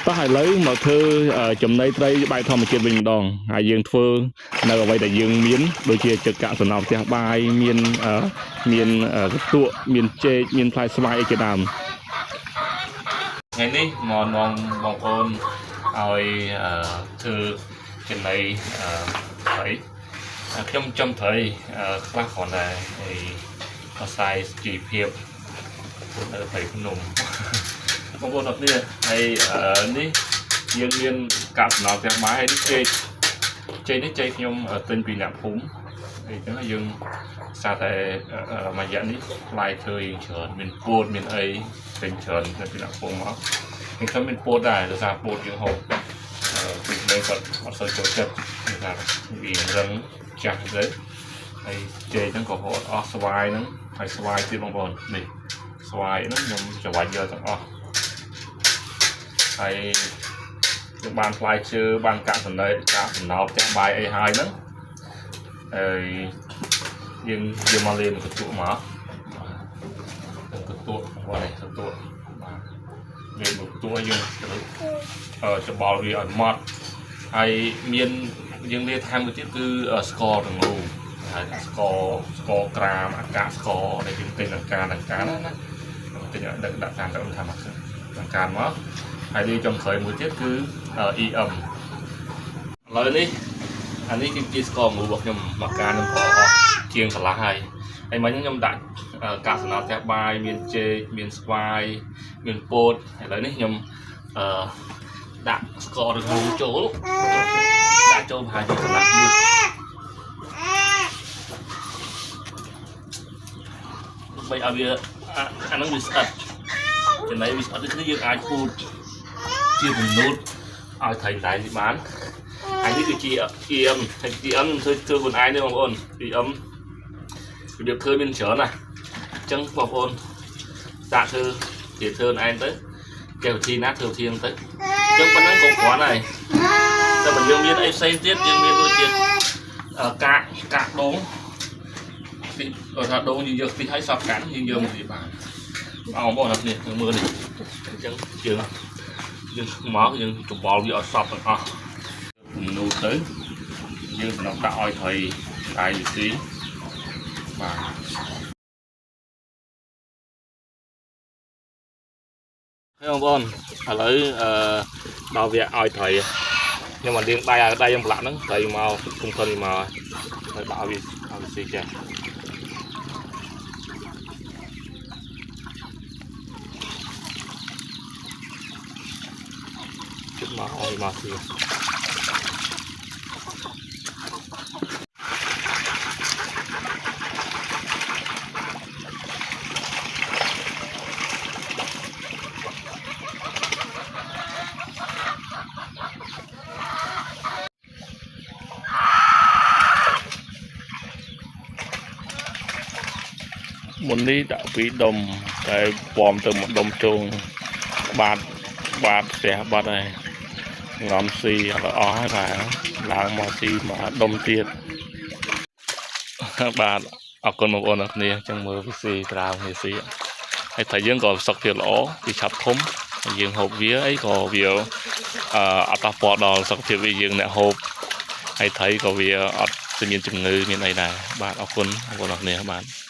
តោះឥឡូវមកធ្វើចំណីត្រីបែបធម្មជាតិវិញម្ដងហើយយើងធ្វើនៅអ្វីដែលយើងមានដូចជាទឹកកាកសំណល់ផ្ទះបាយមានកន្ទក់មានចេកមានផ្លែស្វាយអីជាដើមថ្ងៃនេះមកនាំបងប្អូនឲ្យធ្វើចំណីត្រីខ្ញុំចំត្រីខ្លះគ្រាន់តែអាស្រ័យជីវភាពនៅព្រៃភ្នំបងប្អូនអត់នេះហើយនេះយើងមានកាកសំណល់ផ្ទះបាយនេះចេកនេះចេកខ្ញុំទិញពីអ្នកភូមិអញ្ចឹងយើងសារតែមួយរយៈនេះផ្លែឈើយើងច្រើនមានពោតមានអីទិញច្រើនពីអ្នកភូមិមកខ្ញុំមានពោតដែរដោយសារពោតយើងហូបពីនៅគាត់អត់សូវចូលចិត្តគឺថាវារឹងចាស់ទៅហើយចេកហ្នឹងក៏ហូតអស់ស្វាយហ្នឹងហើយស្វាយទៀតបងប្អូននេះស្វាយហ្នឹងខ្ញុំច្របាច់យកទាំងអស់ហើយយើងបានផ្លែឈើបានកាកសំណល់ផ្ទះបាយអីហើយហ្នឹងហើយយើងយកមកលេងកន្ទក់មកកន្ទក់បងនេះកន្ទក់បាទលេងកន្ទក់យើងច្បល់វាឲ្យម៉ត់ហើយមានយើងលាថែមមួយទៀតគឺស្ករទាំងនោះហើយស្ករក្រាមអាកាស្ករដែលយើងទិញអង្ការណាទិញដាក់តាមទៅថាមកអង្ការមកហើយវាចុងក្រោយមួយទៀតគឺ EM ឥឡូវនេះអានេះគឺជាស្ករមូលរបស់ខ្ញុំមកការខ្ញុំប្រអស់ជាងកន្លះហើយមិញខ្ញុំដាក់កាកសំណល់ផ្ទះបាយមានចេកមានស្វាយមានពោតឥឡូវនេះខ្ញុំដាក់ស្កររងូចូលដាក់ចូលប្រហែលជាកន្លះទៀតដើម្បីឲ្យវាអានឹងវាស្អិតចំណីវាស្អិតនេះយើងអាចពូតជាពំនូតឲ្យត្រីដែរបានហើយនេះគឺជា EM ហើយ EM ធ្វើខ្លួនឯងទេបងប្អូន EM របៀបធ្វើមានច្រើនណាស់អញ្ចឹងបងប្អូនដាក់ធ្វើគេធ្វើខ្លួនឯងទៅគេវិធីណាធ្វើវិធីហ្នឹងទៅអញ្ចឹងប៉ុណ្ណឹងក៏គ្រាន់ហើយតែបើយើងមានអីផ្សេងទៀតយើងមានដូចជាកាកដងទីគាត់ថាដងយើងយកទីឲ្យសពកាន់យើងយកមកវាបានបងប្អូនអរគ្នាយើងមើលនេះអញ្ចឹងយើងមកយើងច្បល់វាឲ្យសពទាំងអស់នូតទៅយើងសម្រាប់ដាក់ឲ្យត្រីដៃវាស៊ីបាទហើយបងប្អូនឥឡូវដល់វាឲ្យត្រីខ្ញុំមកលាងដៃឲ្យដៃខ្ញុំប្រឡាក់ហ្នឹងត្រីមកគុំខុនវាមកហើយដាក់ឲ្យវាស៊ីចាជិតមកឲ្យមកស៊ីមុននេះដាក់ពីដុំតែពំទៅmộtដុំជងបាត់ផ្ទះបាត់ហើយងំស៊ីអត់អស់ហើយបាទឡើងមកស៊ីមកដុំទៀតបាទអរគុណបងប្អូនអរគ្នាចឹងមើលវាស៊ីត្រាវវាស៊ីហើយតែយើងក៏សុខភាពល្អវាឆាប់ធំយើងហូបវាអីក៏វាអត់ប៉ះពាល់ដល់សុខភាពវាយើងអ្នកហូបហើយត្រីក៏វាអត់មានជំងឺមានអីដែរបាទអរគុណបងប្អូនអរគ្នាបាទ